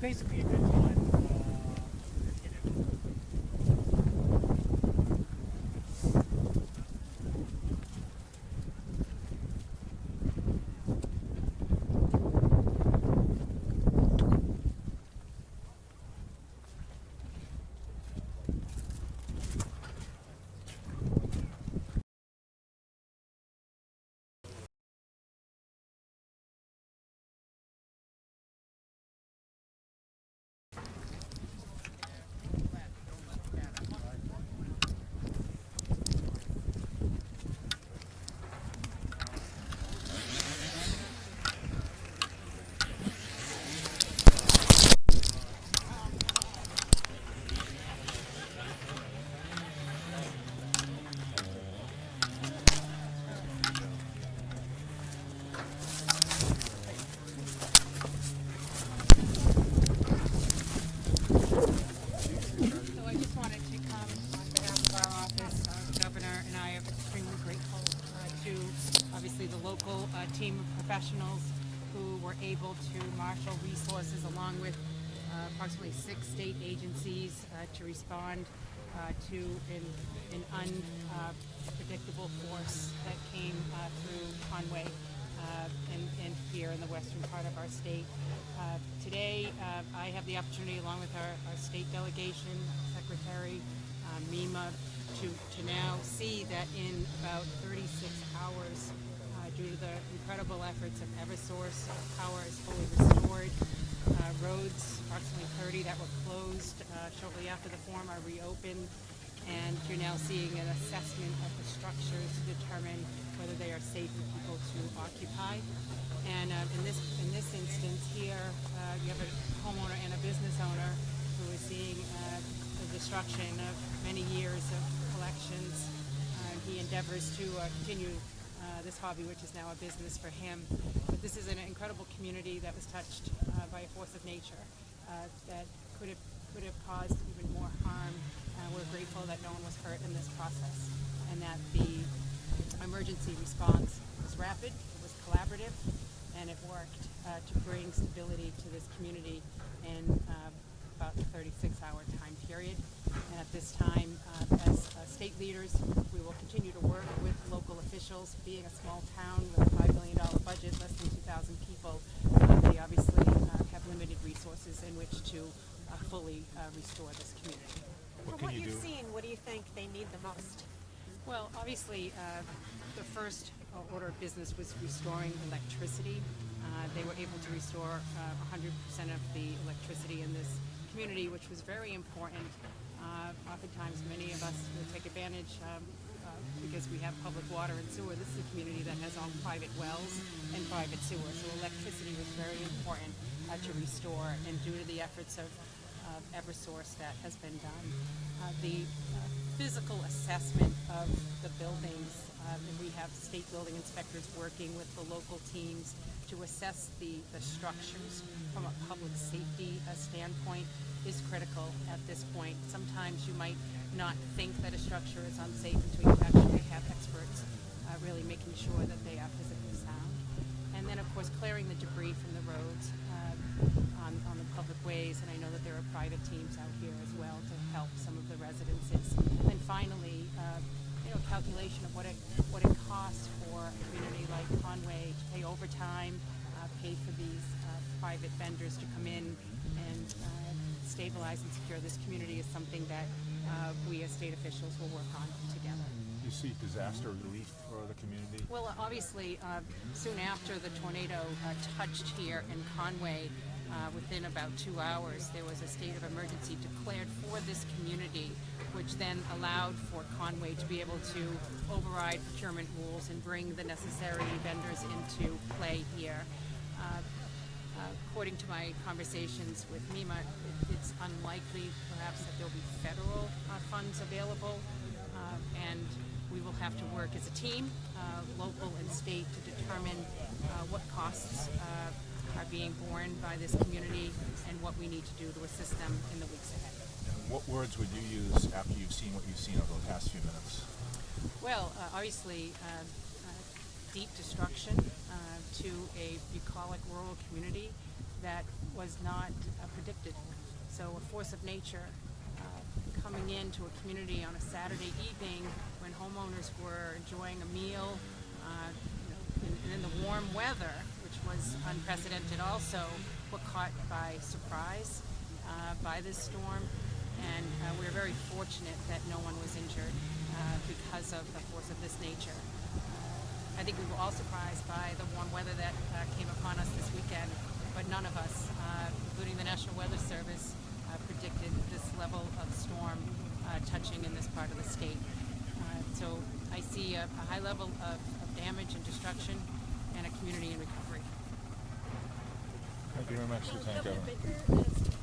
basically a good time. Obviously the local team of professionals who were able to marshal resources along with approximately 6 state agencies to respond to an unpredictable force that came through Conway and here in the western part of our state. Today I have the opportunity, along with our state delegation, Secretary Mima, to now see that in about 36 hours, due to the incredible efforts of Eversource, power is fully restored. Roads, approximately 30 that were closed shortly after the storm, are reopened, and you're now seeing an assessment of the structures to determine whether they are safe for people to occupy. And in this instance here, you have a homeowner and a business owner who is seeing the destruction of many years of collections. He endeavors to continue this hobby, which is now a business for him. But this is an incredible community that was touched by a force of nature that could have caused even more harm. We're grateful that no one was hurt in this process, and that the emergency response was rapid, it was collaborative, and it worked to bring stability to this community in about a 36-hour time period. And at this time, as state leaders, we will continue to work with local officials. Being a small town with a $5 million budget, less than 2,000 people, they obviously have limited resources in which to fully restore this community. From what you've seen, what do you think they need the most? Well, obviously, the first order of business was restoring electricity. They were able to restore 100% of the electricity in this community, which was very important. Oftentimes, many of us will take advantage because we have public water and sewer. This is a community that has all private wells and private sewer, so electricity was very important to restore, and due to the efforts of Eversource, that has been done. The physical assessment of the buildings, and we have state building inspectors working with the local teams to assess the structures from a public safety standpoint, is critical at this point. Sometimes you might not think that a structure is unsafe until you actually have experts really making sure that they are physically sound. And then, of course, clearing the debris from the roads on the public ways, and I know that there are private teams out here as well to help some of the residences. And finally, calculation of what it costs for a community like Conway to pay overtime, pay for these private vendors to come in and stabilize and secure this community is something that we as state officials will work on together. You see disaster relief for the community? Well, obviously, soon after the tornado touched here in Conway, within about 2 hours, there was a state of emergency declared for this community, which then allowed for Conway to be able to override procurement rules and bring the necessary vendors into play here. According to my conversations with Mima, it's unlikely perhaps that there'll be federal funds available, and we will have to work as a team, local and state, to determine what costs are being borne by this community and what we need to do to assist them in the weeks ahead. What words would you use after you've seen what you've seen over the past few minutes? Well, obviously, deep destruction to a bucolic rural community that was not predicted. So a force of nature coming into a community on a Saturday evening when homeowners were enjoying a meal, and in the warm weather, which was unprecedented also, were caught by surprise by this storm. And we're very fortunate that no one was injured because of the force of this nature. I think we were all surprised by the warm weather that came upon us this weekend, but none of us, including the National Weather Service, predicted this level of storm touching in this part of the state. So I see a high level of damage and destruction and a community in recovery. Thank you very much for your time, Governor Governor. Baker has